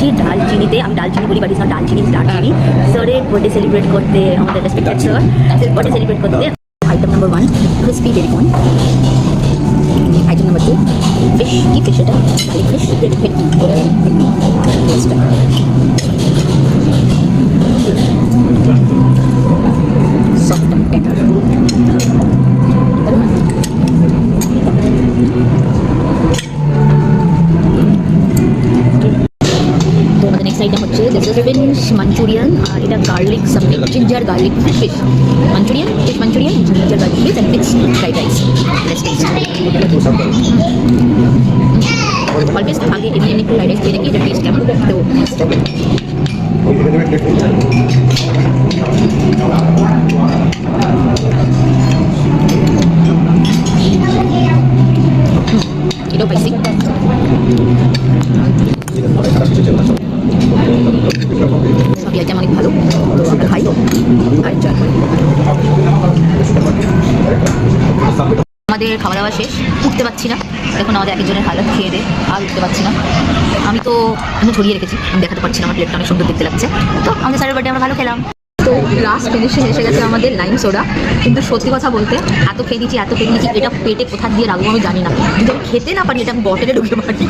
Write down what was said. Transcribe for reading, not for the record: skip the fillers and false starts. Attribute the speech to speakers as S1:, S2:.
S1: করছি ডালচিনিতে। আমি ডালচিনি বলি, বাট ইজ নট ডালচিনি, ইজ দারচিনি। স্যারের বার্থডে সেলিব্রেট করতে, আমাদের রেসপেক্টেড স্যার বার্থডে সেলিব্রেট করতে item number 1 crispy baby corn, item number 2 fish. কি ফিশ এটা? গার্লিক ফিশ, ভেটকি সফট অ্যান্ড টেন্ডার। তো আমাদের নেক্সট আইটেম হচ্ছে দিস ইজ ফিশ মাঞ্চুরিয়ান। আর এটা garlic something, ginger garlic fish Manchurian, fish Manchurian, ginger garlic fish and mixed fried rice. Always আগে এমনি একটু ফ্রাইড রাইস খেয়ে দেখি এটা টেস্ট কেমন। তো এটাও পাইছি। সবই আইটেম অনেক ভালো, তো আমরা খাই আর এনজয় করি। আমাদের খাওয়া দাওয়া শেষ, উঠতে পারছি না। এখন আমাদের একজনের হালাত খেয়ে দে আর উঠতে পারছি না। আমি তো ছড়িয়ে রেখেছি, আমি দেখাতে পারছি না, আমার প্লেটটা অনেক সুন্দর দেখতে লাগছে। তো আমাদের স্যারের বার্থডে আমরা ভালো খেলাম। তো লাস্ট ফিনিশিং এসে গেছে আমাদের লাইম সোডা। কিন্তু সত্যি কথা বলতে এত খেয়ে দিয়েছি এটা পেটে কোথা দিয়ে রাখবো আমি জানি না। যদি আমি খেতে না পারি এটা আমি বটলে ঢুকে পারি।